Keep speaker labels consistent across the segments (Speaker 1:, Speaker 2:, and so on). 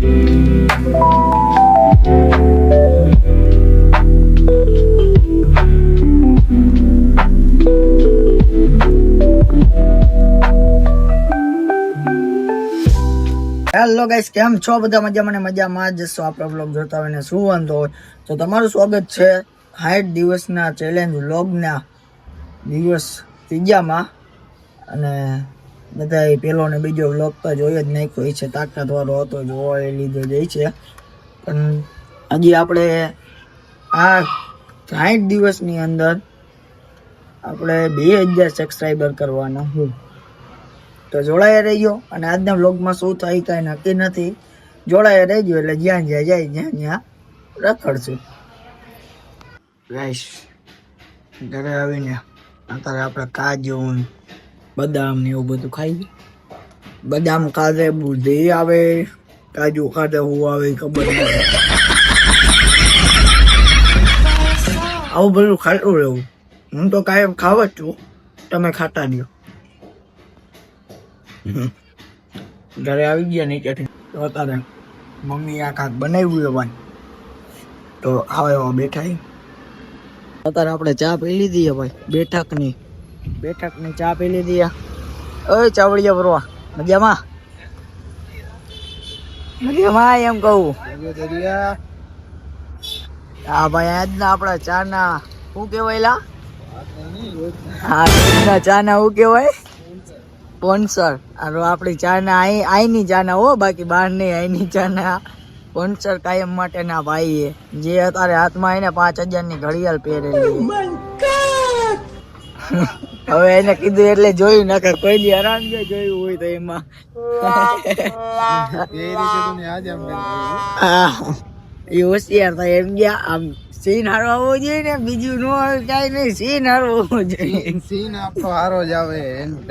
Speaker 1: Hello guys, કેમ છો બધા? મજામાં ને મજામાં જ છો. આપણો વ્લોગ જોતા હોય ને શું વાંધો હોય તો તમારું સ્વાગત છે 60 દિવસના ચેલેન્જ વ્લોગના દિવસ ત્રીજામાં. અને બધા પેલો ને બીજો વ્લોગ તો જોઈ જ નાખ્યો છે, તાકાતવાળો હતો, જોવા લીધો જાય છે. પણ હજી આપણે આ 60 દિવસની અંદર આપણે 2000 સબસ્ક્રાઈબર કરવાના હું. તો જોડાયા રહેજો. અને આજના વ્લોગમાં શું થાય કાંઈ નક્કી નથી. જોડાયા રહેજો એટલે જ્યાં જ્યાં જાય ત્યાં રખડશું. ગાઈસ, ઘરે આવીને અત્યારે આપણે કાજુ બદામ ને એવું બધું ખાઈ. બદામ ખાધે બુદ્ધિ આવે, કાજુ ખાધે હું આવે ખબર નથી. આવું બધું ખાતું રહેવું. હું તો કાયમ ખાવ જ છું, તમે ખાતા રહ્યો. ઘરે આવી ગયા નીચેથી તો અત્યારે મમ્મી આ કાંક બનાવ્યું ભાઈ, તો આવે બેઠા. અત્યારે આપણે ચા પી લીધી ભાઈ, બેઠકની ચા પી લીધી. ઓય ચાવડિયા ભરવા મજામાં એમ કહું. હા ભાઈ, આજના આપણા ચા ના શું કેવાય લા? હા, ચા ના શું કેવાય? સ્પોન્સર. આપણી ચા ના આઈની ચા ના હો, બાકી બહાર નહીં. આઈની ચા ના સ્પોન્સર કાયમ માટે ના ભાઈ જે અત્યારે હાથમાં એને 5000 ની ઘડિયાળ પહેરેલી. હવે એને કીધું એટલે જોયું, નકર કોઈ દી આરામ જોયું હોય તો એમાં એ હોશિયાર થાય એમ ગયા. આમ સીન હારો આવવો જોઈએ ને, બીજું નો આવે કઈ નહીં. સીન હારો આવવો જોઈએ. સીન આપણો હારો જ આવે એનું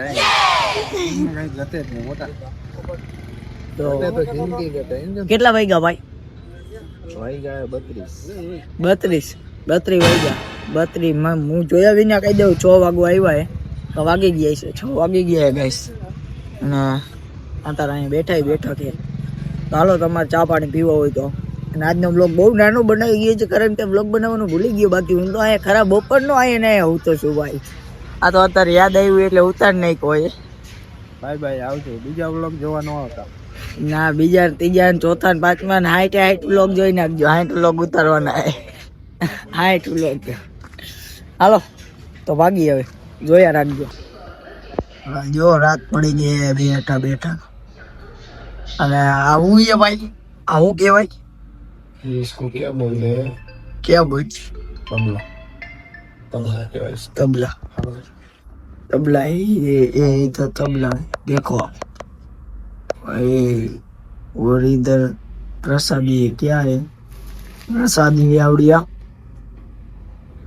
Speaker 1: કેટલા વાગ્યા ભાઈ? 32 વાગ્યા. 32 હું જોયા વિના કહી દઉં 6 વાગવા આવ્યા તો વાગી ગયા છે. 6 વાગી ગયા ગાઈસ. અને અત્યારે અહીંયા બેઠા કે તો હાલો તમારે ચા પાણી પીવા હોય તો. અને આજનો બ્લોગ બહુ નાનો બનાવી ગયો છે, કારણ કે બ્લોગ બનાવવાનું ભૂલી ગયો. બાકી હું તો અહીંયા ખરાબ બપોરનો અહીંયા ને હું તો છું ભાઈ. આ તો અત્યારે યાદ આવ્યું એટલે ઉતાર નહીં કોઈ. બાય આવજો. બીજા વ્લોગ જોવા ન આવતા ના. બીજા ત્રીજા ચોથા પાંચમા 60 વ્લોગ જોઈ નાખજો. 60 વ્લોગ ઉતારવાના. 60 વ્લોગ. હાલો તો ભાગી હવે, જોયા રાખજો. જો રાત પડી ગઈ બેઠા. અને આવું છે ભાઈ, આવું કેવાય? इसको क्या बोलते हैं? क्या बोल? तबला ये तो तबला देखो. और इधर प्रसादी क्या है? प्रसादी आवड़िया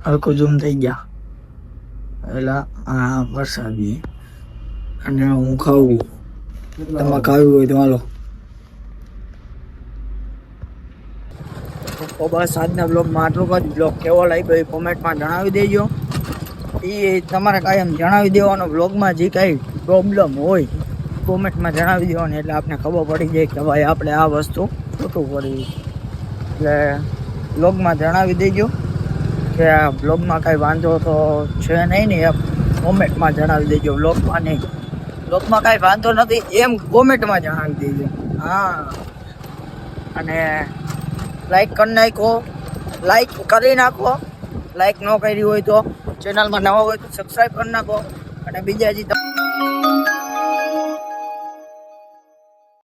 Speaker 1: हल्को जूम થઈ ગયા એલા. આ પ્રસાદી અને હું ખાવું. તમે ખાવું હોય તો હાલો. તો બસ આજના બ્લોગમાં આટલું જ. બ્લોગ કેવો લાગ્યો એ કોમેન્ટમાં જણાવી દેજો. એ તમારે કાયમ જણાવી દેવાનો. બ્લોગમાં જે કાંઈ પ્રોબ્લેમ હોય કોમેન્ટમાં જણાવી દેવાની, એટલે આપણે ખબર પડી જાય કે ભાઈ આપણે આ વસ્તુ ખોટું કરી. એટલે બ્લોગમાં જણાવી દેજો કે આ બ્લોગમાં કાંઈ વાંધો તો છે નહીં ને, એમ કોમેન્ટમાં જણાવી દેજો. બ્લોગમાં નહીં, બ્લોગમાં કાંઈ વાંધો નથી એમ કોમેન્ટમાં જણાવી દેજો. હા, અને લાઈક કરી નાખો. લાઈક કરી નાખો. લાઈક ન કરી હોય તો ચેનલમાં નવા હોય તો સબસ્ક્રાઈબ કરી નાખો. અને બીજા હજી